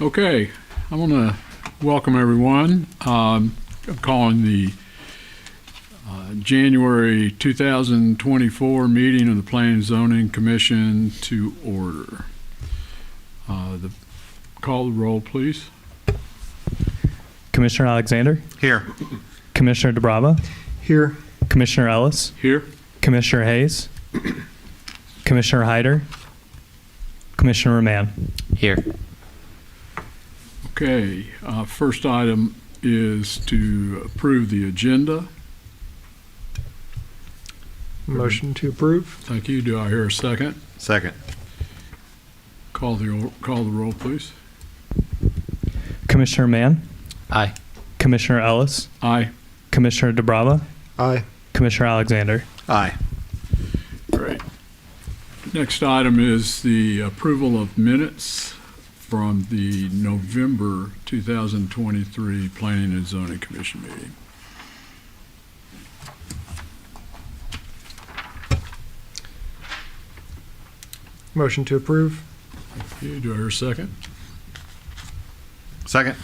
Okay, I want to welcome everyone. I'm calling the January 2024 meeting of the Planning and Zoning Commission to order. Call the roll, please. Commissioner Alexander, Here. Commissioner DeBrava, Here. Commissioner Ellis, Here. Commissioner Hayes, Commissioner Hyder, Commissioner Roman. Here. Okay, first item is to approve the agenda. Motion to approve. Thank you. Do I hear a second? Second. Call the roll, please. Commissioner Mann, Aye. Commissioner Ellis, Aye. Commissioner DeBrava, Aye. Commissioner Alexander. Aye. Great. Next item is the approval of minutes from the November 2023 Planning and Zoning Commission meeting. Motion to approve. Okay, do I hear a second? Second.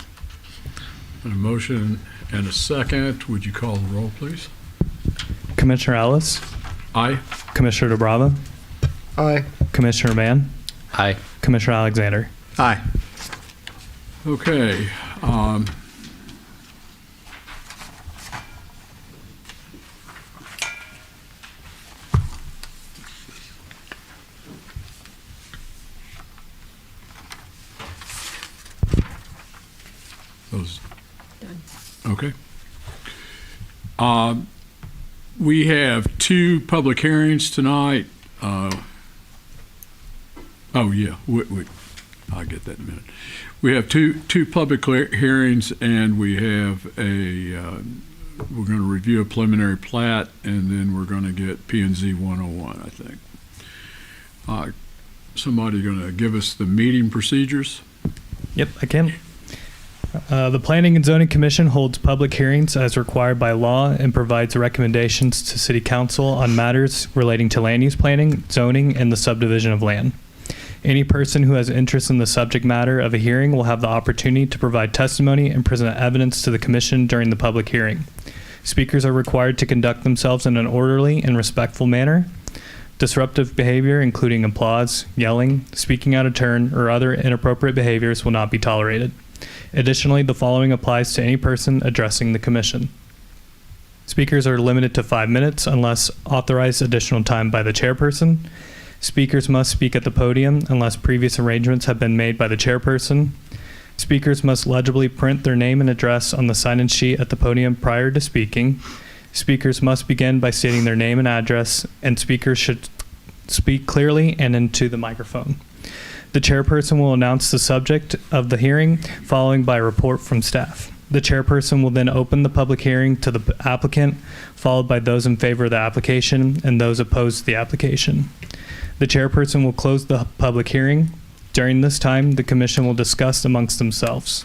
A motion and a second. Would you call the roll, please? Commissioner Ellis, Aye. Commissioner DeBrava, Aye. Commissioner Mann, Aye. Commissioner Alexander. Aye. Okay. Those. Done. Okay. We have two public hearings tonight. Oh, yeah, I'll get that in a minute. We have two public hearings, and we have we're going to review a preliminary plat, and then we're going to get P&Z 101, I think. Somebody going to give us the meeting procedures? Yep, I can. The Planning and Zoning Commission holds public hearings as required by law and provides recommendations to City Council on matters relating to land use planning, zoning, and the subdivision of land. Any person who has interest in the subject matter of a hearing will have the opportunity to provide testimony and present evidence to the Commission during the public hearing. Speakers are required to conduct themselves in an orderly and respectful manner. Disruptive behavior, including applause, yelling, speaking out of turn, or other inappropriate behaviors will not be tolerated. Additionally, the following applies to any person addressing the Commission. Speakers are limited to 5 minutes unless authorized additional time by the chairperson. Speakers must speak at the podium unless previous arrangements have been made by the chairperson. Speakers must legibly print their name and address on the sign-in sheet at the podium prior to speaking. Speakers must begin by stating their name and address, and speakers should speak clearly and into the microphone. The chairperson will announce the subject of the hearing, following by a report from staff. The chairperson will then open the public hearing to the applicant, followed by those in favor of the application and those opposed to the application. The chairperson will close the public hearing. During this time, the commission will discuss amongst themselves.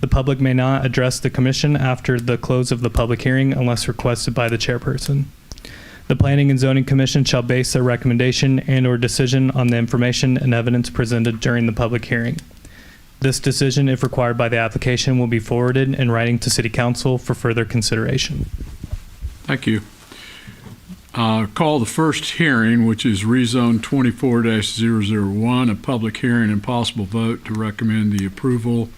The public may not address the commission after the close of the public hearing unless requested by the chairperson. The Planning and Zoning Commission shall base their recommendation and/or decision on the information and evidence presented during the public hearing. This decision, if required by the application, will be forwarded in writing to City Council for further consideration. Thank you. Call the first hearing, which is rezone 24-001, a public hearing and possible vote to recommend the approval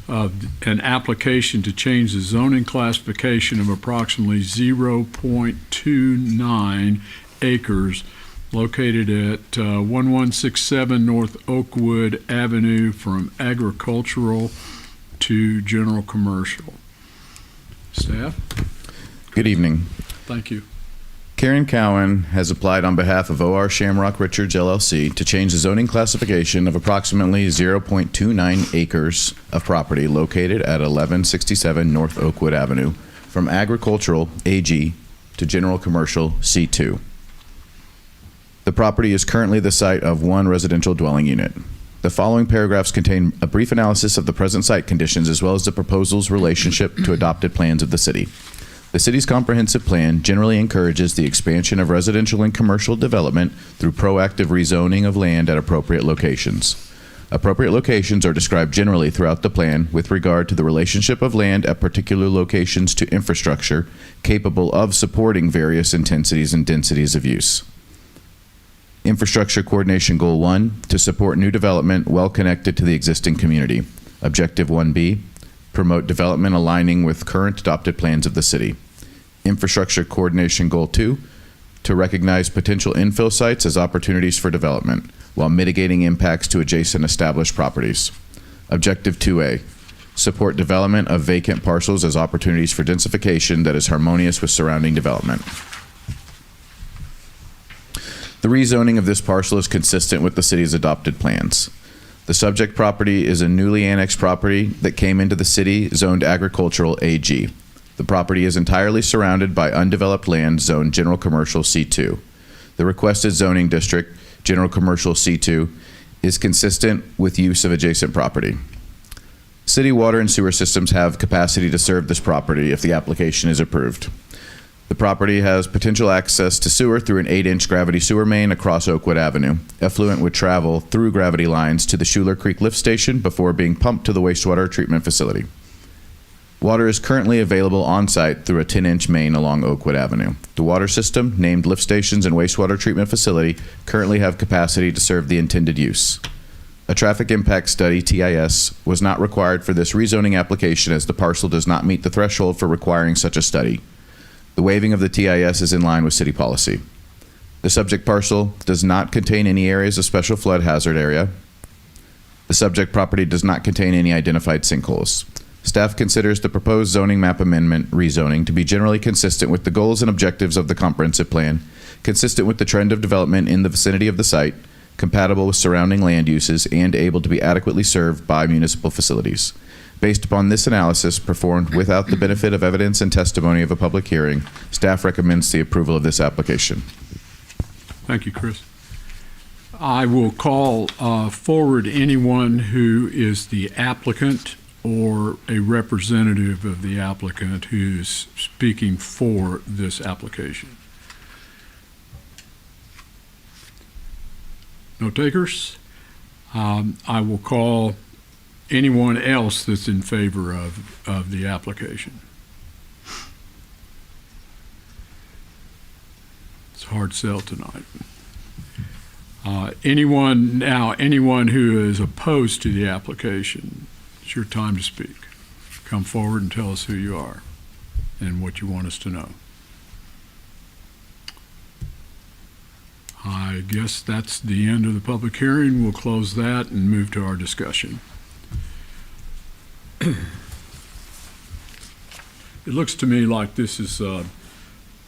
of an application to change the zoning classification of approximately 0.29 acres located at 1167 North Oakwood Avenue from agricultural to general commercial. Staff? Good evening. Thank you. Karen Cowan has applied on behalf of OR Shamrock Richards LLC to change the zoning classification of approximately 0.29 acres of property located at 1167 North Oakwood Avenue from agricultural AG to general commercial C2. The property is currently the site of one residential dwelling unit. The following paragraphs contain a brief analysis of the present site conditions as well as the proposal's relationship to adopted plans of the city. The city's comprehensive plan generally encourages the expansion of residential and commercial development through proactive rezoning of land at appropriate locations. Appropriate locations are described generally throughout the plan with regard to the relationship of land at particular locations to infrastructure capable of supporting various intensities and densities of use. Infrastructure Coordination Goal 1, to support new development well connected to the existing community. Objective 1B, promote development aligning with current adopted plans of the city. Infrastructure Coordination Goal 2, to recognize potential infill sites as opportunities for development while mitigating impacts to adjacent established properties. Objective 2A, support development of vacant parcels as opportunities for densification that is harmonious with surrounding development. The rezoning of this parcel is consistent with the city's adopted plans. The subject property is a newly annexed property that came into the city zoned agricultural AG. The property is entirely surrounded by undeveloped land zoned general commercial C2. The requested zoning district, general commercial C2, is consistent with use of adjacent property. City water and sewer systems have capacity to serve this property if the application is approved. The property has potential access to sewer through an 8-inch gravity sewer main across Oakwood Avenue. Effluent would travel through gravity lines to the Schuler Creek lift station before being pumped to the wastewater treatment facility. Water is currently available on-site through a 10-inch main along Oakwood Avenue. The water system, named lift stations and wastewater treatment facility, currently have capacity to serve the intended use. A traffic impact study, TIS, was not required for this rezoning application as the parcel does not meet the threshold for requiring such a study. The waiving of the TIS is in line with city policy. The subject parcel does not contain any areas of special flood hazard area. The subject property does not contain any identified sinkholes. Staff considers the proposed zoning map amendment rezoning to be generally consistent with the goals and objectives of the comprehensive plan, consistent with the trend of development in the vicinity of the site, compatible with surrounding land uses, and able to be adequately served by municipal facilities. Based upon this analysis performed without the benefit of evidence and testimony of a public hearing, staff recommends the approval of this application. Thank you, Chris. I will call forward anyone who is the applicant or a representative of the applicant who's speaking for this application. No takers? I will call anyone else that's in favor of the application. It's a hard sell tonight. Anyone who is opposed to the application, it's your time to speak. Come forward and tell us who you are and what you want us to know. I guess that's the end of the public hearing. We'll close that and move to our discussion. It looks to me like this is,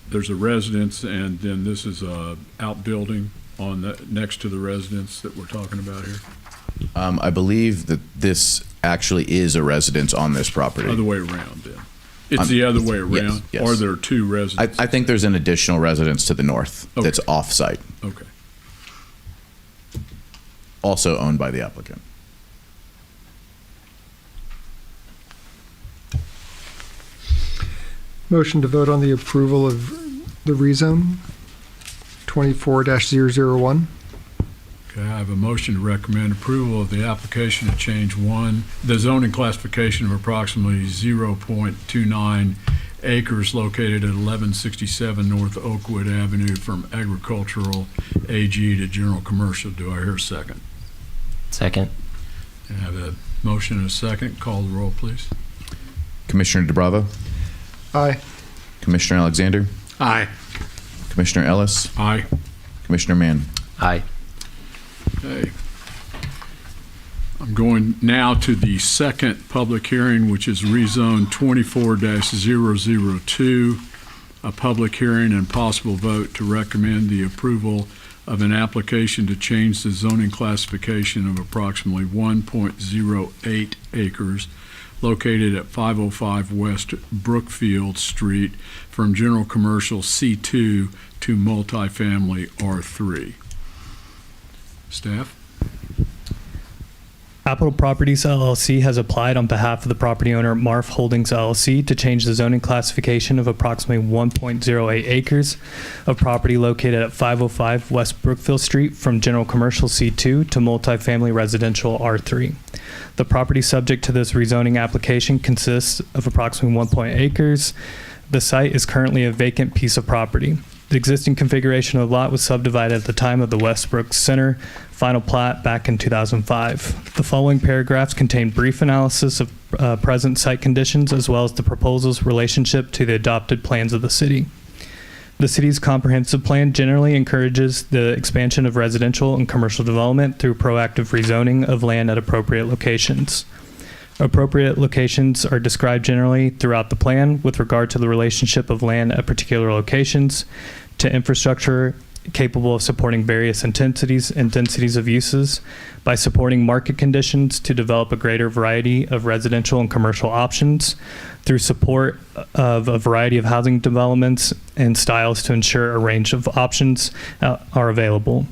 there's a residence and then this is a outbuilding on the, next to the residence that we're talking about here. I believe that this actually is a residence on this property. Other way around then. It's the other way around? Yes. Or there are two residences? I think there's an additional residence to the north Okay. that's off-site, Okay. also owned by the applicant. Motion to vote on the approval of the rezone 24-001. Okay, I have a motion to recommend approval of the application to change the zoning classification of approximately 0.29 acres located at 1167 North Oakwood Avenue from agricultural AG to general commercial. Do I hear a second? Second. I have a motion and a second. Call the roll, please. Commissioner DeBravo, Aye. Commissioner Alexander, Aye. Commissioner Ellis, Aye. Commissioner Mann. Aye. Okay. I'm going now to the second public hearing, which is rezone 24-002, a public hearing and possible vote to recommend the approval of an application to change the zoning classification of approximately 1.08 acres located at 505 West Brookfield Street from general commercial C2 to multifamily R3. Staff? Capital Properties LLC has applied on behalf of the property owner Marf Holdings LLC to change the zoning classification of approximately 1.08 acres of property located at 505 West Brookfield Street from general commercial C2 to multifamily residential R3. The property subject to this rezoning application consists of approximately 1.8 acres. The site is currently a vacant piece of property. The existing configuration of the lot was subdivided at the time of the Westbrook Center final plat back in 2005. The following paragraphs contain brief analysis of present site conditions as well as the proposal's relationship to the adopted plans of the city. The city's comprehensive plan generally encourages the expansion of residential and commercial development through proactive rezoning of land at appropriate locations. Appropriate locations are described generally throughout the plan with regard to the relationship of land at particular locations to infrastructure capable of supporting various intensities and densities of uses by supporting market conditions to develop a greater variety of residential and commercial options through support of a variety of housing developments and styles to ensure a range of options are available.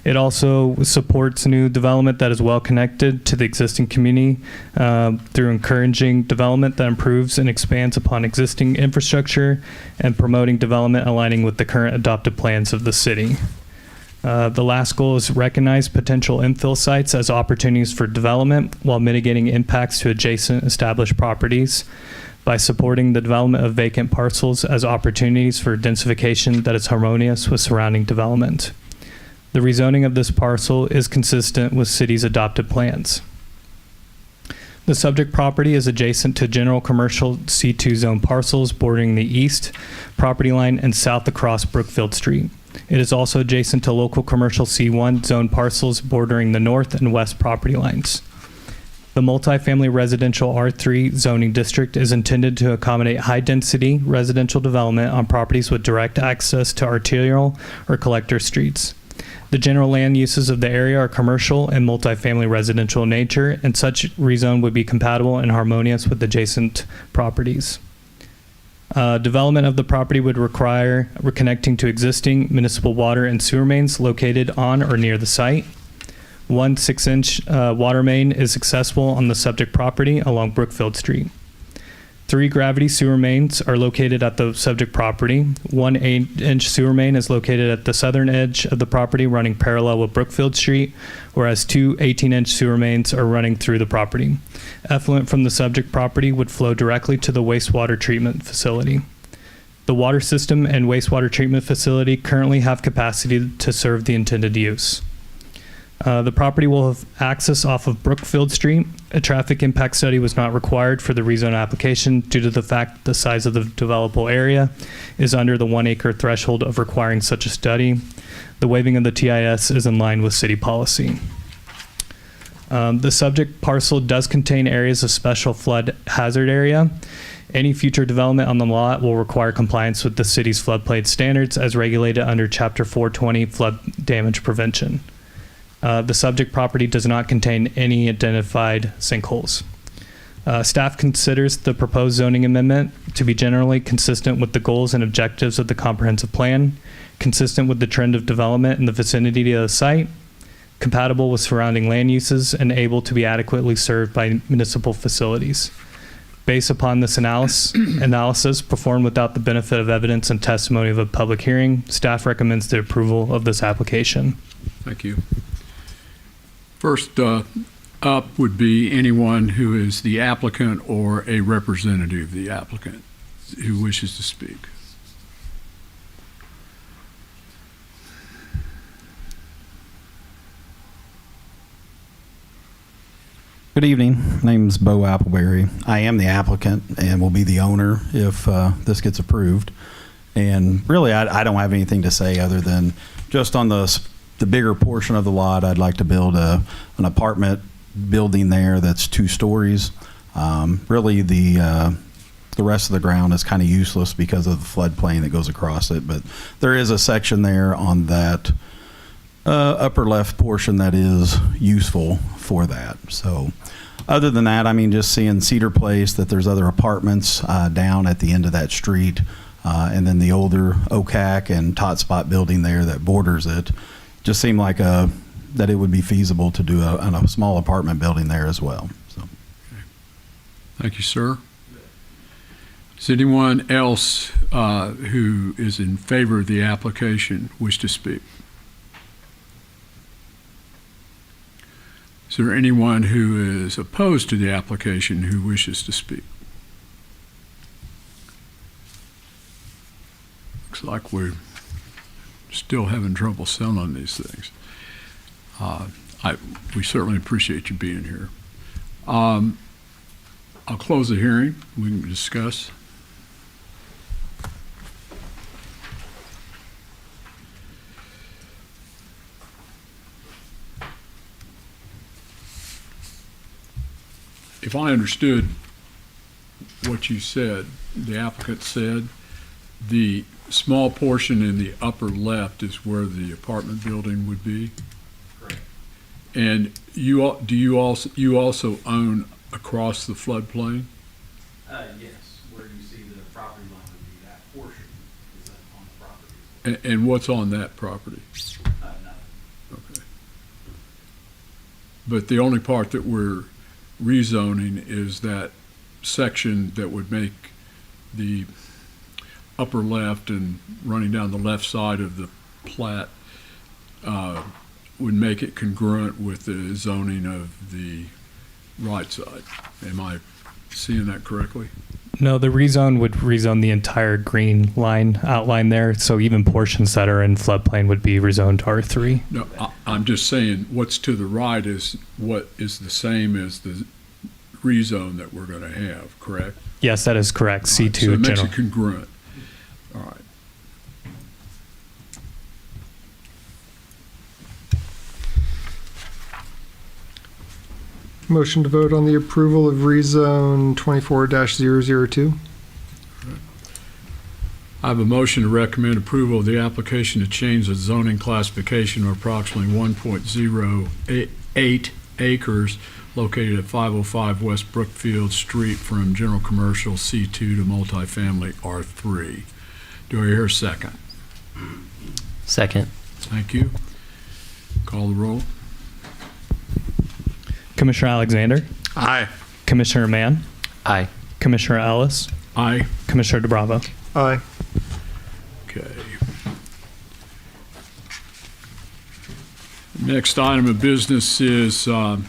It also supports new development that is well connected to the existing community through encouraging development that improves and expands upon existing infrastructure and promoting development aligning with the current adopted plans of the city. The last goal is recognize potential infill sites as opportunities for development while mitigating impacts to adjacent established properties by supporting the development of vacant parcels as opportunities for densification that is harmonious with surrounding development. The rezoning of this parcel is consistent with city's adopted plans. The subject property is adjacent to general commercial C2 zone parcels bordering the east property line and south across Brookfield Street. It is also adjacent to local commercial C1 zone parcels bordering the north and west property lines. The multifamily residential R3 zoning district is intended to accommodate high-density residential development on properties with direct access to arterial or collector streets. The general land uses of the area are commercial and multifamily residential in nature, and such rezone would be compatible and harmonious with adjacent properties. Development of the property would require reconnecting to existing municipal water and sewer mains located on or near the site. One 6-inch water main is accessible on the subject property along Brookfield Street. 3 gravity sewer mains are located at the subject property. One 8-inch sewer main is located at the southern edge of the property running parallel with Brookfield Street, whereas 2 18-inch sewer mains are running through the property. Effluent from the subject property would flow directly to the wastewater treatment facility. The water system and wastewater treatment facility currently have capacity to serve the intended use. The property will have access off of Brookfield Street. A traffic impact study was not required for the rezone application due to the fact that the size of the developable area is under the 1 acre threshold of requiring such a study. The waiving of the TIS is in line with city policy. The subject parcel does contain areas of special flood hazard area. Any future development on the lot will require compliance with the city's floodplain standards as regulated under Chapter 420 Flood Damage Prevention. The subject property does not contain any identified sinkholes. Staff considers the proposed zoning amendment to be generally consistent with the goals and objectives of the comprehensive plan, consistent with the trend of development in the vicinity of the site, compatible with surrounding land uses, and able to be adequately served by municipal facilities. Based upon this analysis performed without the benefit of evidence and testimony of a public hearing, staff recommends the approval of this application. Thank you. First up would be anyone who is the applicant or a representative of the applicant who wishes to speak. Good evening. My name's Bo Appleberry. I am the applicant and will be the owner if this gets approved. And really, I don't have anything to say other than just on the bigger portion of the lot, I'd like to build an apartment building there that's 2 stories. Really, the rest of the ground is kind of useless because of the floodplain that goes across it. But there is a section there on that upper left portion that is useful for that. So other than that, I mean, just seeing Cedar Place, that there's other apartments down at the end of that street, and then the older Ocac and Tot Spot building there that borders it, just seemed like a that it would be feasible to do a small apartment building there as well. So. Thank you, sir. Does anyone else who is in favor of the application wish to speak? Is there anyone who is opposed to the application who wishes to speak? Looks like we're still having trouble selling these things. We certainly appreciate you being here. I'll close the hearing. We can discuss. If I understood what you said, the applicant said, the small portion in the upper left is where the apartment building would be? Correct. And you also own across the floodplain? Yes, where you see the property line would be that portion is on the property. And what's on that property? Nothing. Okay. But the only part that we're rezoning is that section that would make the upper left and running down the left side of the plat would make it congruent with the zoning of the right side. Am I seeing that correctly? No, the rezone would rezone the entire green line outline there, so even portions that are in floodplain would be rezoned to R3. No, I'm just saying what's to the right is what is the same as the rezone that we're going to have, correct? Yes, that is correct. All right, C2 so it makes general. it congruent. All right. Motion to vote on the approval of rezone 24-002. I have a motion to recommend approval of the application to change the zoning classification of approximately 1.08 acres located at 505 West Brookfield Street from general commercial C2 to multifamily R3. Do I hear a second? Second. Thank you. Call the roll. Commissioner Alexander, Aye. Commissioner Mann, Aye. Commissioner Ellis, Aye. Commissioner DeBravo. Aye. Okay. Next item of business is a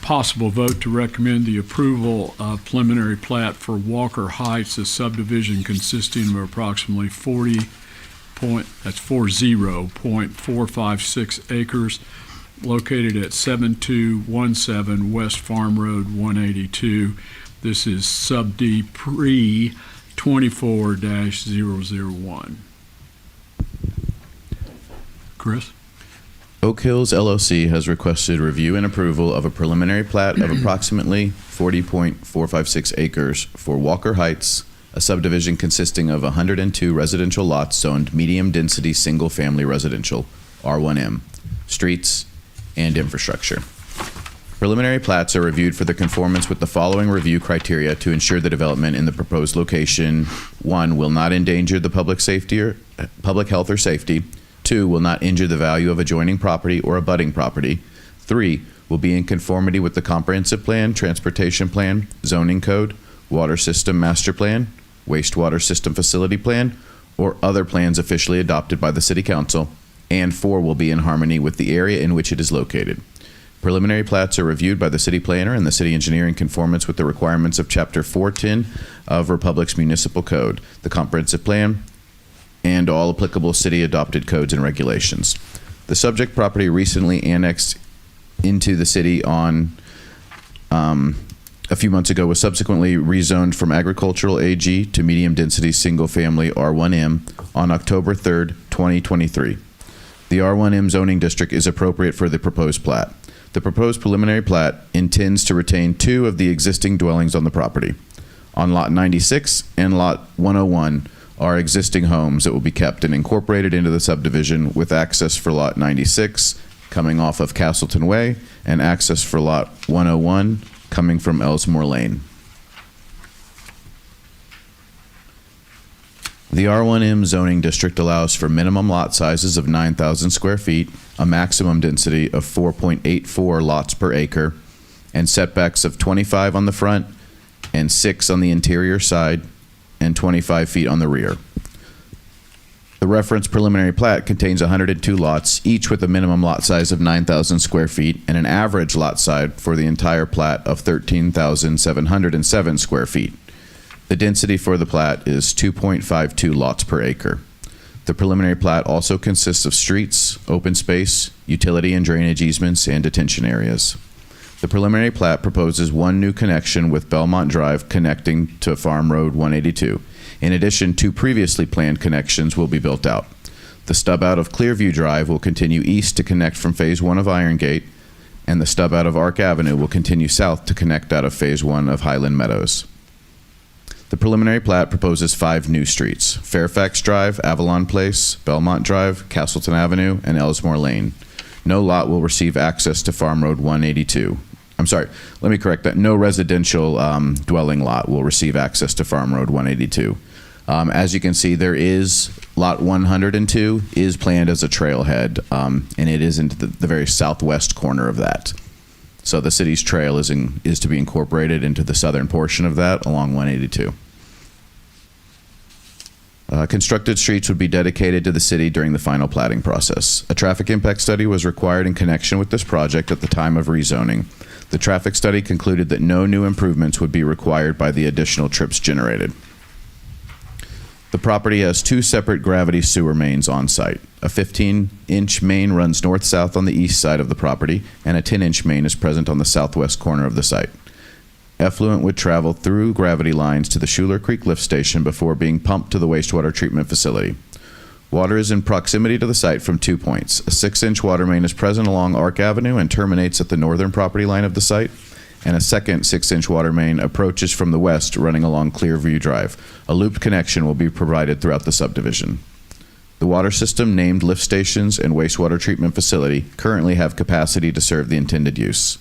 possible vote to recommend the approval of preliminary plat for Walker Heights, a subdivision consisting of approximately 40.456 acres located at 7217 West Farm Road 182. This is sub D pre 24-001. Chris? Oak Hills LLC has requested review and approval of a preliminary plat of approximately 40.456 acres for Walker Heights, a subdivision consisting of 102 residential lots zoned medium-density single-family residential, R1M, streets, and infrastructure. Preliminary plats are reviewed for the conformance with the following review criteria to ensure the development in the proposed location: 1, will not endanger the public health or safety; 2, will not injure the value of adjoining property or abutting property; 3, will be in conformity with the comprehensive plan, transportation plan, zoning code, water system master plan, wastewater system facility plan, or other plans officially adopted by the City Council; and 4, will be in harmony with the area in which it is located. Preliminary plats are reviewed by the city planner and the city engineer in conformance with the requirements of Chapter 410 of Republic's Municipal Code, the comprehensive plan, and all applicable city-adopted codes and regulations. The subject property recently annexed into the city on a few months ago was subsequently rezoned from agricultural AG to medium-density single-family R1M on October 3rd, 2023. The R1M zoning district is appropriate for the proposed plat. The proposed preliminary plat intends to retain 2 of the existing dwellings on the property. On Lot 96 and Lot 101 are existing homes that will be kept and incorporated into the subdivision, with access for Lot 96 coming off of Castleton Way and access for Lot 101 coming from Elsmore Lane. The R1M zoning district allows for minimum lot sizes of 9,000 square feet, a maximum density of 4.84 lots per acre, and setbacks of 25 on the front and 6 on the interior side and 25 feet on the rear. The reference preliminary plat contains 102 lots, each with a minimum lot size of 9,000 square feet and an average lot size for the entire plat of 13,707 square feet. The density for the plat is 2.52 lots per acre. The preliminary plat also consists of streets, open space, utility and drainage easements, and detention areas. The preliminary plat proposes one new connection with Belmont Drive connecting to Farm Road 182. In addition, 2 previously planned connections will be built out. The stub out of Clearview Drive will continue east to connect from Phase 1 of Iron Gate, and the stub out of Arc Avenue will continue south to connect out of Phase 1 of Highland Meadows. The preliminary plat proposes 5 new streets: Fairfax Drive, Avalon Place, Belmont Drive, Castleton Avenue, and Ellsmore Lane. No lot will receive access to Farm Road 182. I'm sorry, let me correct that. No residential dwelling lot will receive access to Farm Road 182. As you can see, there is lot 102 is planned as a trailhead, and it is into the very southwest corner of that. So the city's trail is to be incorporated into the southern portion of that along 182. Constructed streets would be dedicated to the city during the final platting process. A traffic impact study was required in connection with this project at the time of rezoning. The traffic study concluded that no new improvements would be required by the additional trips generated. The property has 2 separate gravity sewer mains on site. A 15-inch main runs north-south on the east side of the property, and a 10-inch main is present on the southwest corner of the site. Effluent would travel through gravity lines to the Schuler Creek lift station before being pumped to the wastewater treatment facility. Water is in proximity to the site from 2 points. A 6-inch water main is present along Arc Avenue and terminates at the northern property line of the site, and a second 6-inch water main approaches from the west running along Clearview Drive. A looped connection will be provided throughout the subdivision. The water system, named lift stations and wastewater treatment facility, currently have capacity to serve the intended use.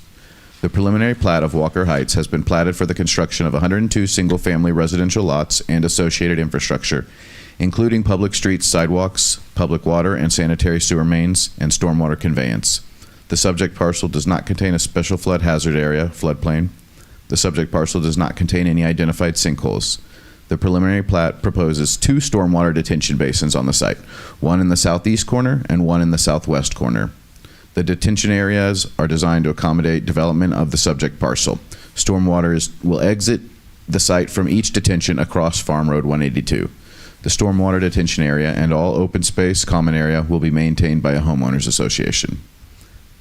The preliminary plat of Walker Heights has been platted for the construction of 102 single-family residential lots and associated infrastructure, including public streets, sidewalks, public water and sanitary sewer mains, and stormwater conveyance. The subject parcel does not contain a special flood hazard area, floodplain. The subject parcel does not contain any identified sinkholes. The preliminary plat proposes 2 stormwater detention basins on the site, one in the southeast corner and one in the southwest corner. The detention areas are designed to accommodate development of the subject parcel. Stormwater will exit the site from each detention across Farm Road 182. The stormwater detention area and all open space common area will be maintained by a homeowners association.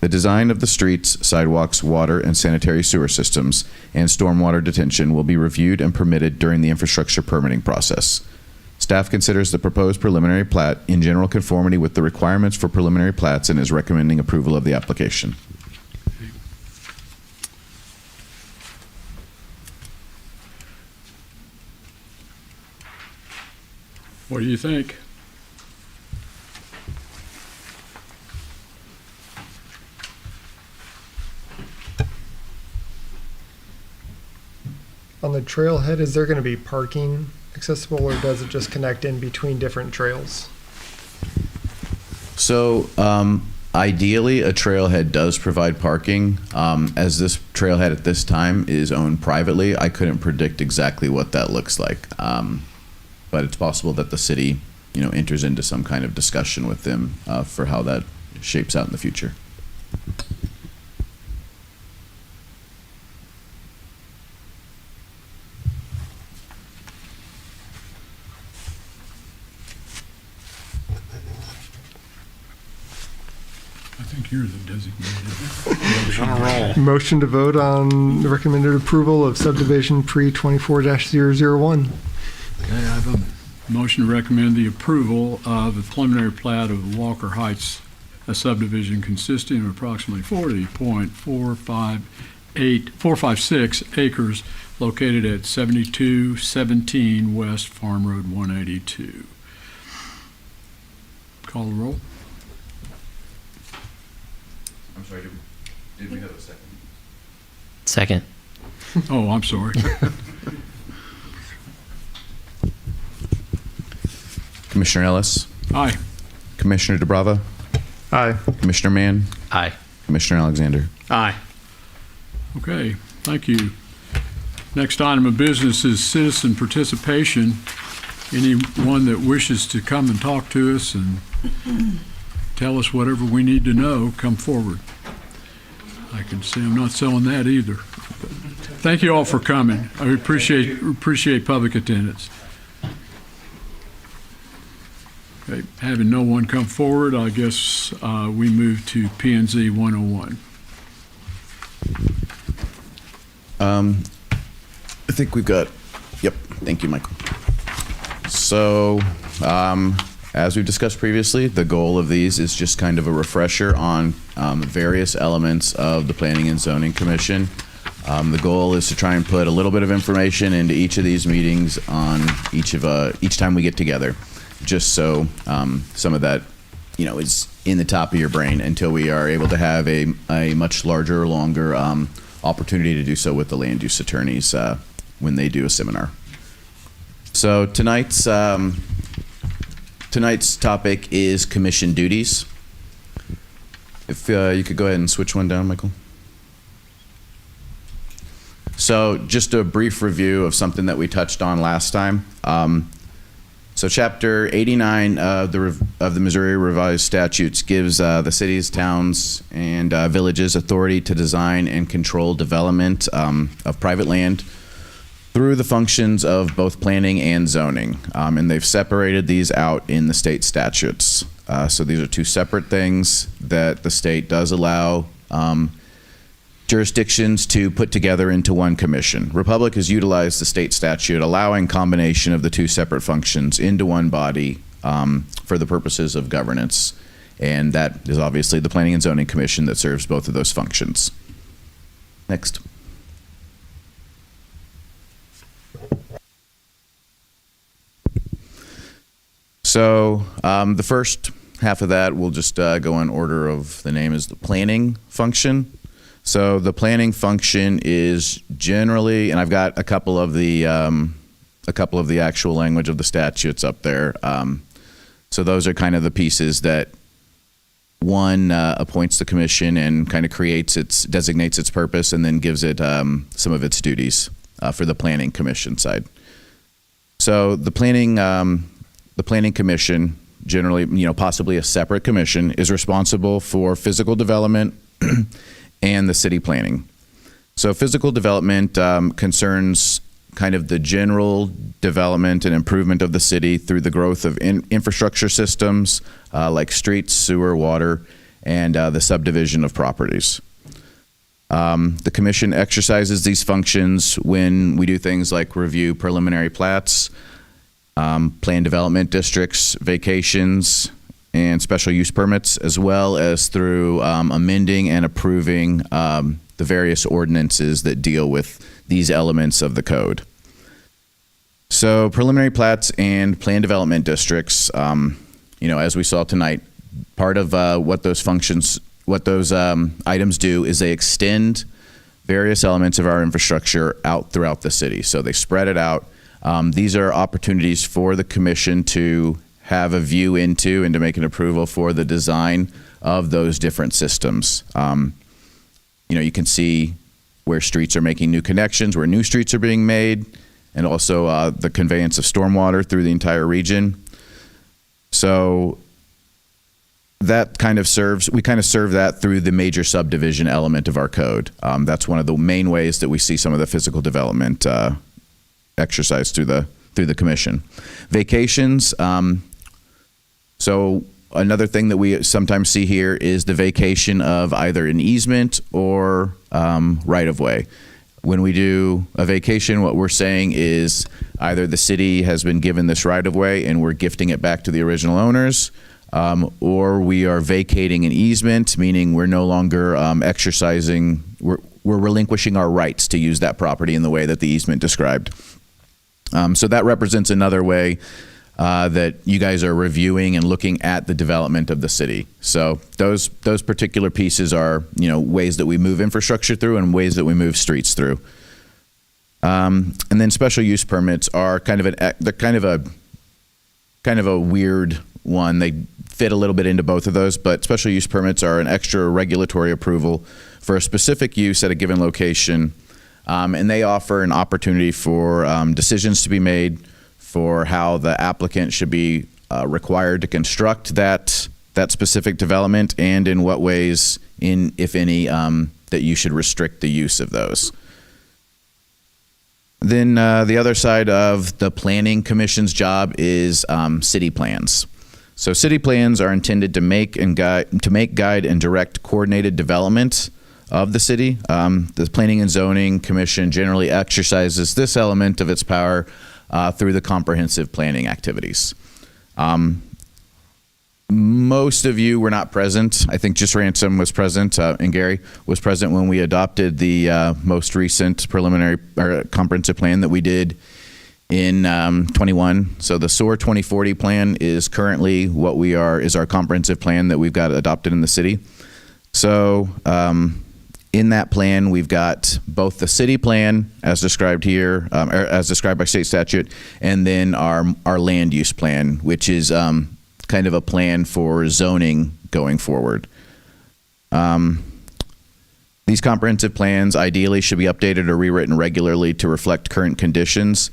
The design of the streets, sidewalks, water, and sanitary sewer systems and stormwater detention will be reviewed and permitted during the infrastructure permitting process. Staff considers the proposed preliminary plat in general conformity with the requirements for preliminary plats and is recommending approval of the application. What do you think? On the trailhead, is there going to be parking accessible, or does it just connect in between different trails? So ideally, a trailhead does provide parking. As this trailhead at this time is owned privately, I couldn't predict exactly what that looks like. But it's possible that the city, enters into some kind of discussion with them for how that shapes out in the future. I think you're the designated. Motion to vote on the recommended approval of subdivision pre-24-001. Okay, I have a motion to recommend the approval of the preliminary plat of Walker Heights, a subdivision consisting of approximately 40.456 acres located at 7217 West Farm Road 182. Call the roll. I'm sorry, did we have a second? Second. Oh, I'm sorry. Commissioner Ellis, Aye. Commissioner DeBravo, Aye. Commissioner Mann, Aye. Commissioner Alexander. Aye. Okay, thank you. Next item of business is citizen participation. Anyone that wishes to come and talk to us and tell us whatever we need to know, come forward. I can see I'm not selling that either. Thank you all for coming. I appreciate public attendance. Okay, having no one come forward, I guess we move to P&Z 101. I think we've got, yep, thank you, Michael. So, as we've discussed previously, the goal of these is just kind of a refresher on various elements of the Planning and Zoning Commission. The goal is to try and put a little bit of information into each of these meetings on each time we get together, just so some of that, is in the top of your brain until we are able to have a much larger, longer opportunity to do so with the land use attorneys when they do a seminar. So tonight's topic is commission duties. If you could go ahead and switch one down, Michael. So just a brief review of something that we touched on last time. So Chapter 89 of the Missouri Revised Statutes gives the cities, towns, and villages authority to design and control development of private land through the functions of both planning and zoning. And they've separated these out in the state statutes. So these are two separate things that the state does allow jurisdictions to put together into one commission. Republic has utilized the state statute allowing combination of the two separate functions into one body for the purposes of governance. And that is obviously the Planning and Zoning Commission that serves both of those functions. Next. So the first half of that, we'll just go in order of the name, is the planning function. So the planning function is generally, and I've got a couple of the actual language of the statutes up there. So those are kind of the pieces that one appoints the commission and kind of designates its purpose, and then gives it some of its duties for the planning commission side. So the planning commission, generally, possibly a separate commission, is responsible for physical development and the city planning. So physical development concerns kind of the general development and improvement of the city through the growth of infrastructure systems like streets, sewer, water, and the subdivision of properties. The commission exercises these functions when we do things like review preliminary plats, plan development districts, vacations, and special use permits, as well as through amending and approving the various ordinances that deal with these elements of the code. So preliminary plats and plan development districts, as we saw tonight, part of what those items do is they extend various elements of our infrastructure out throughout the city. So they spread it out. These are opportunities for the commission to have a view into and to make an approval for the design of those different systems. You can see where streets are making new connections, where new streets are being made, and also the conveyance of stormwater through the entire region. So that kind of serve that through the major subdivision element of our code. That's one of the main ways that we see some of the physical development exercised through the commission. Vacations. So another thing that we sometimes see here is the vacation of either an easement or right-of-way. When we do a vacation, what we're saying is either the city has been given this right-of-way and we're gifting it back to the original owners, or we are vacating an easement, meaning we're no longer we're relinquishing our rights to use that property in the way that the easement described. So that represents another way that you guys are reviewing and looking at the development of the city. So those particular pieces are, ways that we move infrastructure through and ways that we move streets through. And then special use permits are kind of kind of a weird one. They fit a little bit into both of those, but special use permits are an extra regulatory approval for a specific use at a given location, and they offer an opportunity for decisions to be made for how the applicant should be required to construct that specific development, and in what ways, if any, that you should restrict the use of those. Then the other side of the Planning Commission's job is city plans. So city plans are intended to make, guide, and direct coordinated development of the city. The Planning and Zoning Commission generally exercises this element of its power through the comprehensive planning activities. Most of you were not present. I think just Ransom was present, and Gary was present when we adopted the most recent preliminary or comprehensive plan that we did in 21. So the SOAR 2040 plan is currently is our comprehensive plan that we've got adopted in the city. So in that plan, we've got both the city plan as described here, or as described by state statute, and then our land use plan, which is kind of a plan for zoning going forward. These comprehensive plans ideally should be updated or rewritten regularly to reflect current conditions.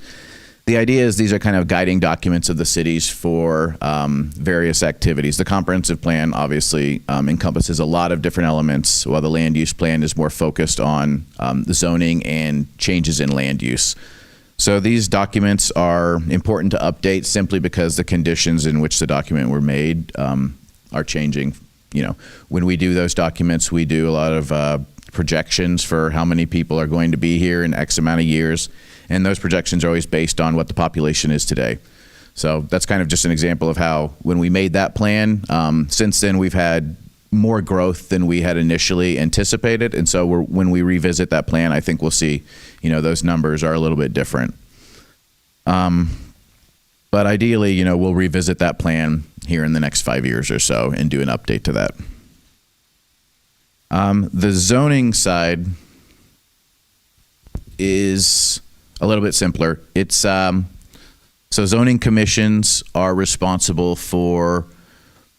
The idea is these are kind of guiding documents of the cities for various activities. The comprehensive plan obviously encompasses a lot of different elements, while the land use plan is more focused on the zoning and changes in land use. So these documents are important to update simply because the conditions in which the document were made are changing. You know, when we do those documents, we do a lot of projections for how many people are going to be here in X amount of years. And those projections are always based on what the population is today. So that's kind of just an example of how when we made that plan, since then we've had more growth than we had initially anticipated. And so when we revisit that plan, I think we'll see, those numbers are a little bit different. But ideally, we'll revisit that plan here in the next 5 years or so and do an update to that. The zoning side is a little bit simpler. It's so zoning commissions are responsible for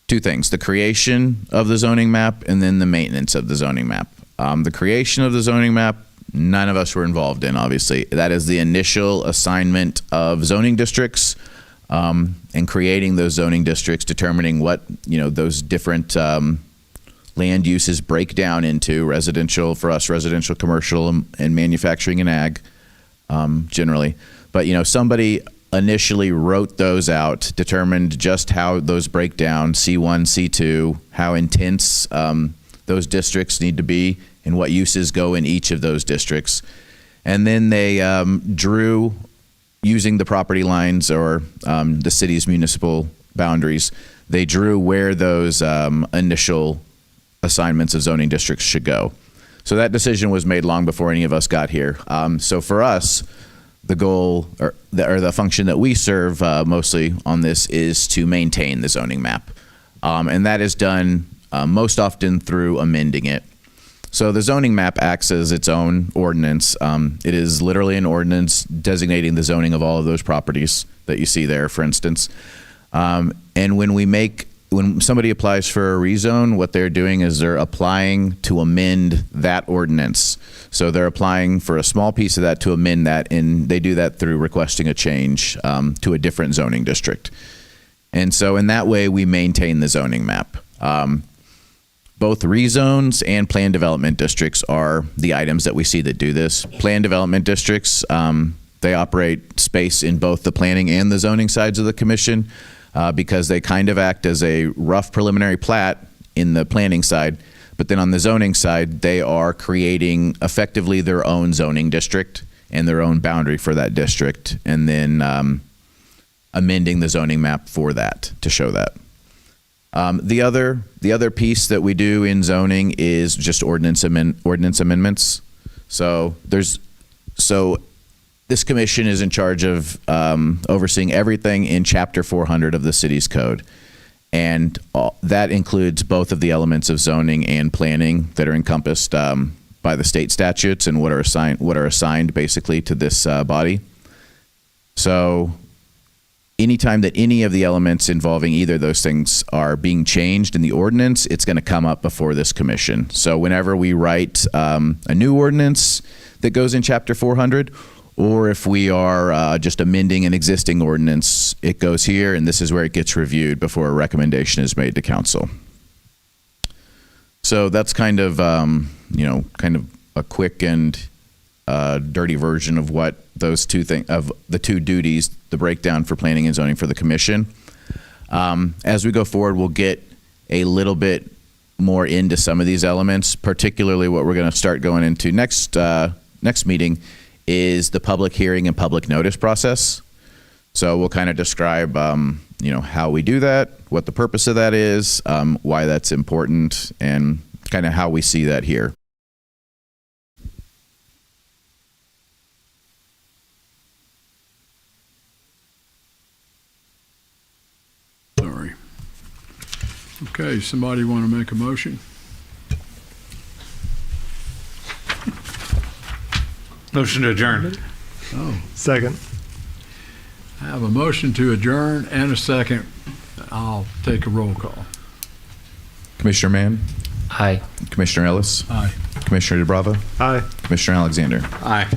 two things: the creation of the zoning map and then the maintenance of the zoning map. The creation of the zoning map, none of us were involved in, obviously. That is the initial assignment of zoning districts, and creating those zoning districts, determining what, those different land uses break down into: residential, for us, residential, commercial, and manufacturing and ag, generally. But, somebody initially wrote those out, determined just how those break down, C1, C2, how intense those districts need to be, and what uses go in each of those districts. And then they drew, using the property lines or the city's municipal boundaries, they drew where those initial assignments of zoning districts should go. So that decision was made long before any of us got here. So for us, the goal or the function that we serve mostly on this is to maintain the zoning map. And that is done most often through amending it. So the zoning map acts as its own ordinance. It is literally an ordinance designating the zoning of all of those properties that you see there, for instance. And when somebody applies for a rezone, what they're doing is they're applying to amend that ordinance. So they're applying for a small piece of that to amend that, and they do that through requesting a change to a different zoning district. And so in that way, we maintain the zoning map. Both rezones and plan development districts are the items that we see that do this. Plan development districts, they operate space in both the planning and the zoning sides of the commission, because they kind of act as a rough preliminary plat in the planning side. But then on the zoning side, they are creating effectively their own zoning district and their own boundary for that district, and then amending the zoning map for that to show that. The other piece that we do in zoning is just ordinance amendments. So this commission is in charge of overseeing everything in Chapter 400 of the city's code. And that includes both of the elements of zoning and planning that are encompassed by the state statutes and what are assigned basically to this body. So anytime that any of the elements involving either of those things are being changed in the ordinance, it's going to come up before this commission. So whenever we write a new ordinance that goes in Chapter 400, or if we are just amending an existing ordinance, it goes here, and this is where it gets reviewed before a recommendation is made to council. So that's kind of, kind of a quick and dirty version of what those of the two duties, the breakdown for planning and zoning for the commission. As we go forward, we'll get a little bit more into some of these elements, particularly what we're going to start going into next meeting is the public hearing and public notice process. So we'll kind of describe, how we do that, what the purpose of that is, why that's important, and kind of how we see that here. Sorry. Okay, somebody want to make a motion? Motion to adjourn. Oh, Second. I have a motion to adjourn and a second. I'll take a roll call. Commissioner Mann, Aye. Commissioner Ellis, Aye. Commissioner DeBravo, Aye. Commissioner Alexander. Aye.